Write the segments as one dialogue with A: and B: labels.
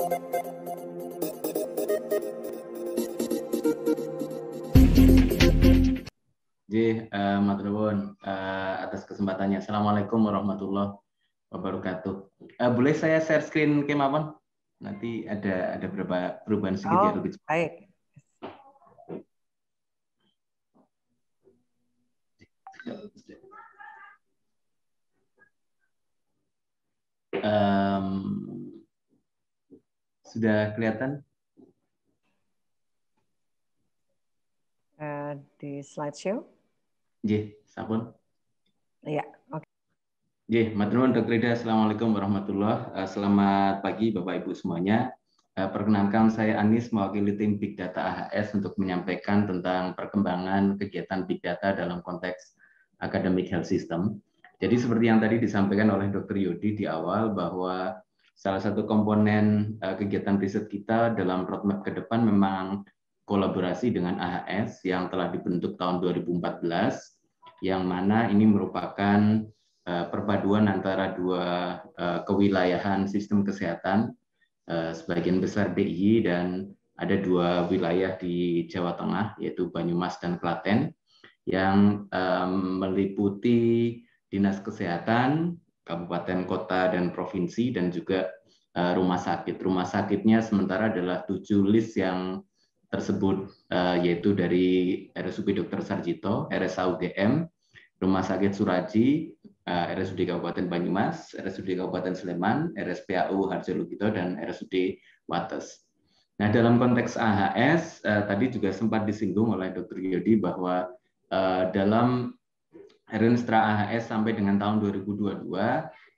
A: Matur nuwun atas kesempatannya. Assalamualaikum warahmatullahi wabarakatuh. Boleh saya share screen kemawon? Nanti ada beberapa perubahan sedikit ya, lebih cepat.
B: Baik.
A: Sudah kelihatan?
B: Di slideshow?
A: Nggih, sampun.
B: Iya, oke.
A: Nggih, matur nuwun Dr. Ida. Assalamualaikum warahmatullahi wabarakatuh. Selamat pagi Bapak Ibu semuanya. Perkenalkan saya Anis, mewakili tim Big Data AHS untuk menyampaikan tentang perkembangan kegiatan Big Data dalam konteks Academic Health System. Jadi seperti yang tadi disampaikan oleh Dr. Yodi di awal bahwa salah satu komponen kegiatan riset kita dalam roadmap ke depan memang kolaborasi dengan AHS yang telah dibentuk tahun 2014, yang mana ini merupakan perpaduan antara dua kewilayahan sistem kesehatan, sebagian besar DIY, dan ada dua wilayah di Jawa Tengah, yaitu Banyumas dan Klaten, yang meliputi dinas kesehatan, kabupaten, kota, dan provinsi, dan juga rumah sakit. Rumah sakitnya sementara adalah 7 list yang tersebut, yaitu dari RSUD Dr. Sarjito, RSA UGM, Rumah Sakit Suraji, RSUD Kabupaten Banyumas, RSUD Kabupaten Sleman, RSPAU Harjolukito, dan RSUD Wates. Nah, dalam konteks AHS, tadi juga sempat disinggung oleh Dr. Yodi bahwa dalam Renstra AHS sampai dengan tahun 2022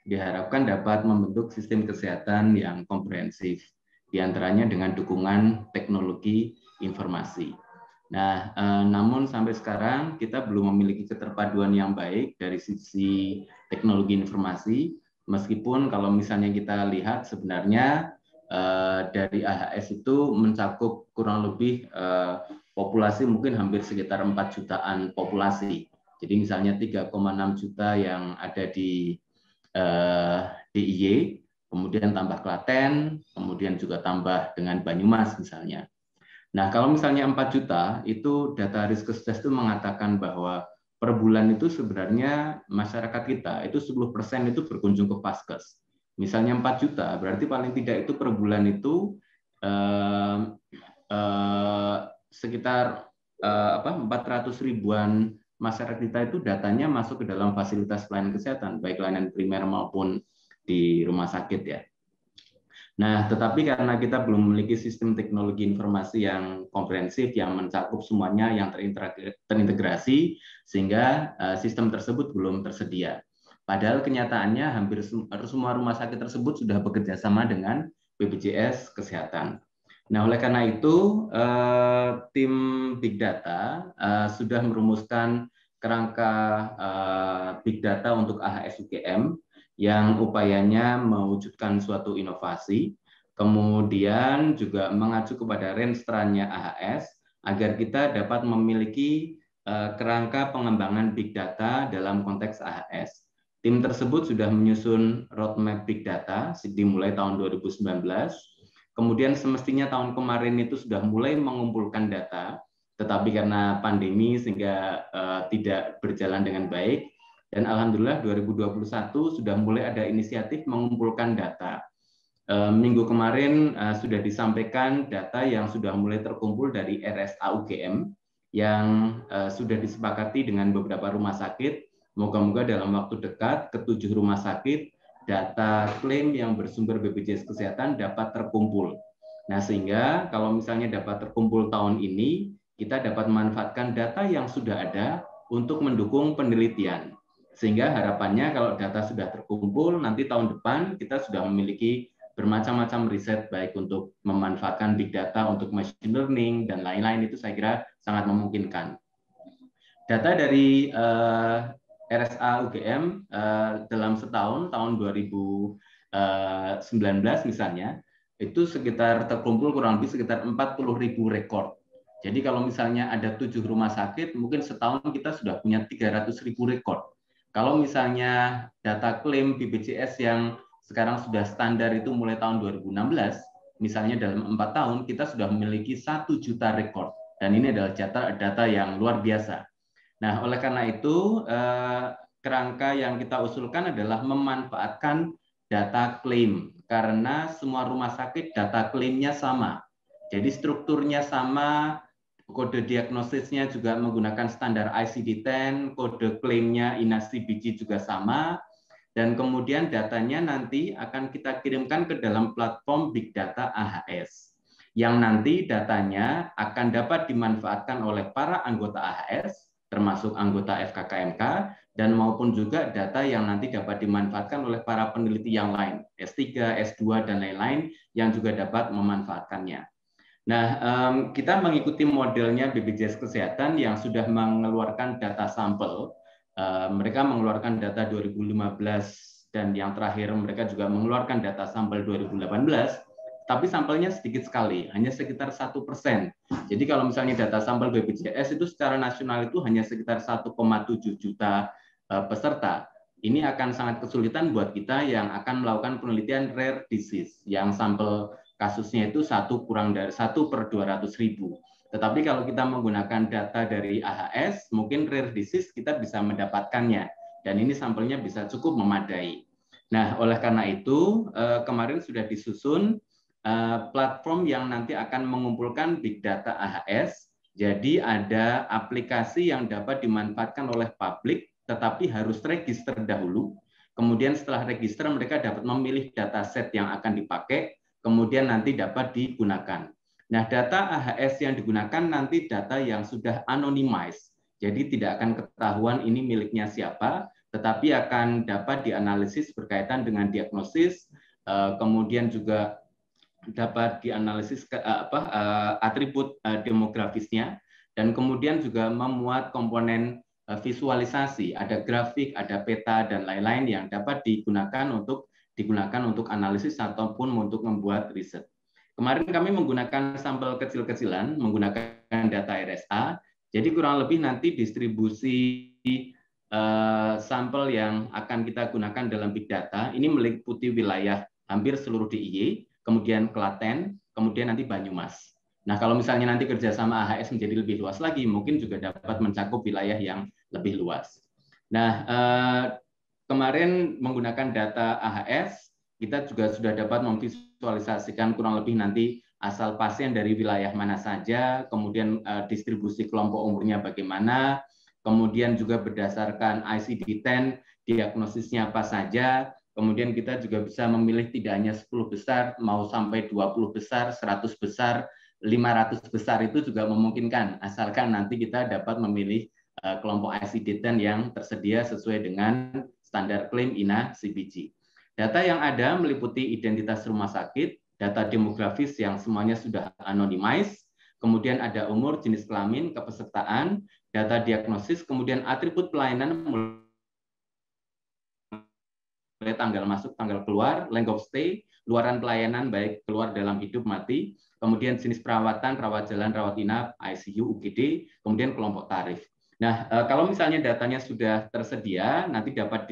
A: diharapkan dapat membentuk sistem kesehatan yang komprehensif, diantaranya dengan dukungan teknologi informasi. Nah, namun sampai sekarang kita belum memiliki keterpaduan yang baik dari sisi teknologi informasi, meskipun kalau misalnya kita lihat sebenarnya dari AHS itu mencakup kurang lebih populasi mungkin hampir sekitar 4 jutaan populasi. Jadi misalnya 3,6 juta yang ada di DIY, kemudian tambah Klaten, kemudian juga tambah dengan Banyumas misalnya. Nah, kalau misalnya 4 juta, itu data Riskesdas itu mengatakan bahwa per bulan itu sebenarnya masyarakat kita itu 10% itu berkunjung ke Vaskes. Misalnya 4 juta, berarti paling tidak itu per bulan itu sekitar 400 ribuan masyarakat kita itu datanya masuk ke dalam fasilitas pelayanan kesehatan, baik layanan primer maupun di rumah sakit ya. Nah, tetapi karena kita belum memiliki sistem teknologi informasi yang komprehensif, yang mencakup semuanya, yang terintegrasi, sehingga sistem tersebut belum tersedia. Padahal kenyataannya hampir semua rumah sakit tersebut sudah bekerja sama dengan BPJS Kesehatan. Nah, oleh karena itu, tim Big Data sudah merumuskan kerangka Big Data untuk AHS UGM, yang upayanya mewujudkan suatu inovasi, kemudian juga mengacu kepada Renstra-nya AHS, agar kita dapat memiliki kerangka pengembangan Big Data dalam konteks AHS. Tim tersebut sudah menyusun roadmap Big Data dimulai tahun 2019, kemudian semestinya tahun kemarin itu sudah mulai mengumpulkan data, tetapi karena pandemi sehingga tidak berjalan dengan baik. Dan alhamdulillah 2021 sudah mulai ada inisiatif mengumpulkan data. Minggu kemarin sudah disampaikan data yang sudah mulai terkumpul dari RSA UGM yang sudah disepakati dengan beberapa rumah sakit. Moga-moga dalam waktu dekat ke-7 rumah sakit data klaim yang bersumber BPJS Kesehatan dapat terkumpul. Nah, sehingga kalau misalnya dapat terkumpul tahun ini, kita dapat memanfaatkan data yang sudah ada untuk mendukung penelitian. Sehingga harapannya kalau data sudah terkumpul, nanti tahun depan kita sudah memiliki bermacam-macam riset, baik untuk memanfaatkan big data untuk machine learning dan lain-lain, itu saya kira sangat memungkinkan. Data dari RSA UGM dalam setahun, tahun 2019 misalnya, itu sekitar terkumpul kurang lebih sekitar 40.000 rekor. Jadi kalau misalnya ada 7 rumah sakit, mungkin setahun kita sudah punya 300.000 rekor. Kalau misalnya data klaim BPJS yang sekarang sudah standar itu mulai tahun 2016, misalnya dalam 4 tahun kita sudah memiliki 1 juta rekor, dan ini adalah data yang luar biasa. Nah, oleh karena itu kerangka yang kita usulkan adalah memanfaatkan data klaim, karena semua rumah sakit data klaimnya sama. Jadi strukturnya sama, kode diagnosisnya juga menggunakan standar ICD-10, kode klaimnya INAH-CBG juga sama, dan kemudian datanya nanti akan kita kirimkan ke dalam platform Big Data AHS, yang nanti datanya akan dapat dimanfaatkan oleh para anggota AHS, termasuk anggota FKKMK, dan maupun juga data yang nanti dapat dimanfaatkan oleh para peneliti yang lain, S3, S2, dan lain-lain yang juga dapat memanfaatkannya. Nah, kita mengikuti modelnya BPJS Kesehatan yang sudah mengeluarkan data sampel. Mereka mengeluarkan data 2015 dan yang terakhir mereka juga mengeluarkan data sampel 2018, tapi sampelnya sedikit sekali, hanya sekitar 1%. Jadi kalau misalnya data sampel BPJS itu secara nasional itu hanya sekitar 1,7 juta peserta. Ini akan sangat kesulitan buat kita yang akan melakukan penelitian rare disease, yang sampel kasusnya itu 1 kurang dari 1 per 200.000. Tetapi kalau kita menggunakan data dari AHS, mungkin rare disease kita bisa mendapatkannya. Dan ini sampelnya bisa cukup memadai. Nah, oleh karena itu, kemarin sudah disusun platform yang nanti akan mengumpulkan big data AHS. Jadi ada aplikasi yang dapat dimanfaatkan oleh publik, tetapi harus register dahulu. Kemudian setelah register, mereka dapat memilih dataset yang akan dipakai, kemudian nanti dapat digunakan. Nah, data AHS yang digunakan nanti data yang sudah anonymized, jadi tidak akan ketahuan ini miliknya siapa, tetapi akan dapat dianalisis berkaitan dengan diagnosis, kemudian juga dapat dianalisis atribut demografisnya, dan kemudian juga memuat komponen visualisasi, ada grafik, ada peta, dan lain-lain yang dapat digunakan untuk analisis ataupun untuk membuat riset. Kemarin kami menggunakan sampel kecil-kecilan, menggunakan data RSA, jadi kurang lebih nanti distribusi sampel yang akan kita gunakan dalam big data, ini meliputi wilayah hampir seluruh DIY, kemudian Klaten, kemudian nanti Banyumas. Nah, kalau misalnya nanti kerjasama AHS menjadi lebih luas lagi, mungkin juga dapat mencakup wilayah yang lebih luas. Nah, kemarin menggunakan data AHS, kita juga sudah dapat memvisualisasikan kurang lebih nanti asal pasien dari wilayah mana saja, kemudian distribusi kelompok umurnya bagaimana, kemudian juga berdasarkan ICD-10, diagnosisnya apa saja, kemudian kita juga bisa memilih tidak hanya 10 besar, mau sampai 20 besar, 100 besar, 500 besar itu juga memungkinkan, asalkan nanti kita dapat memilih kelompok ICD-10 yang tersedia sesuai dengan standar klaim INAH-CBG. Data yang ada meliputi identitas rumah sakit, data demografis yang semuanya sudah anonymized, kemudian ada umur, jenis kelamin, kepesertaan, data diagnosis, kemudian atribut pelayanan mulai tanggal masuk, tanggal keluar, length of stay, luaran pelayanan baik keluar dalam hidup mati, kemudian jenis perawatan, rawat jalan, rawat inap, ICU, UGD, kemudian kelompok tarif. Nah, kalau misalnya datanya sudah tersedia, nanti dapat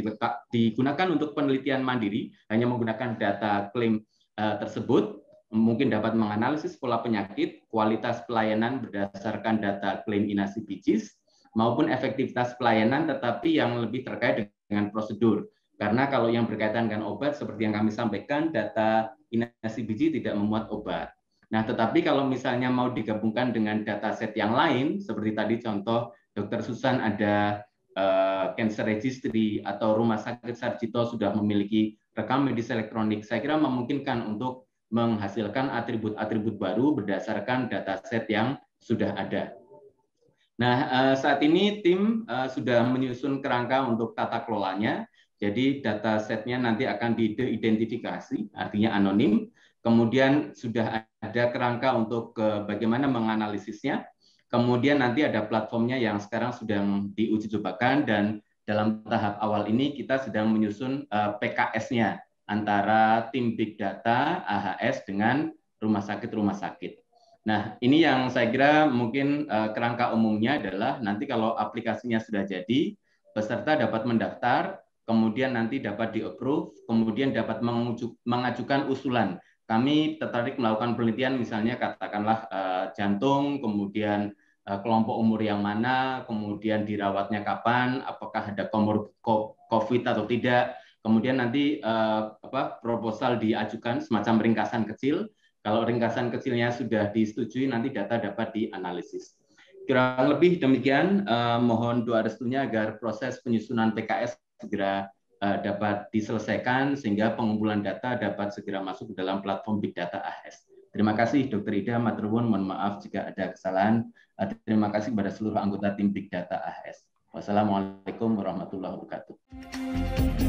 A: digunakan untuk penelitian mandiri, hanya menggunakan data klaim tersebut, mungkin dapat menganalisis pola penyakit, kualitas pelayanan berdasarkan data klaim INAH-CBG, maupun efektivitas pelayanan, tetapi yang lebih terkait dengan prosedur. Karena kalau yang berkaitan dengan obat, seperti yang kami sampaikan, data INAH-CBG tidak memuat obat. Nah, tetapi kalau misalnya mau digabungkan dengan dataset yang lain, seperti tadi contoh Dr. Susan ada cancer registry atau Rumah Sakit Sarjito sudah memiliki rekam medis elektronik, saya kira memungkinkan untuk menghasilkan atribut-atribut baru berdasarkan dataset yang sudah ada. Nah, saat ini tim sudah menyusun kerangka untuk tata kelolanya. Jadi datasetnya nanti akan diidentifikasi, artinya anonim. Kemudian sudah ada kerangka untuk bagaimana menganalisisnya. Kemudian nanti ada platformnya yang sekarang sedang diuji cobakan, dan dalam tahap awal ini kita sedang menyusun PKS-nya antara tim Big Data AHS dengan rumah sakit. Nah, ini yang saya kira mungkin kerangka umumnya adalah nanti kalau aplikasinya sudah jadi, peserta dapat mendaftar, kemudian nanti dapat di-approve, kemudian dapat mengajukan usulan kami tertarik melakukan penelitian misalnya katakanlah jantung, kemudian kelompok umur yang mana, kemudian dirawatnya kapan, apakah ada komorbid COVID atau tidak. Kemudian nanti proposal diajukan semacam ringkasan kecil. Kalau ringkasan kecilnya sudah disetujui, nanti data dapat dianalisis. Kurang lebih demikian, mohon doa restunya agar proses penyusunan PKS segera dapat diselesaikan sehingga pengumpulan data dapat segera masuk ke dalam platform Big Data AHS. Terima kasih Dr. Ida, matur nuwun, mohon maaf jika ada kesalahan. Terima kasih kepada seluruh anggota tim Big Data AHS. Wassalamualaikum warahmatullahi wabarakatuh.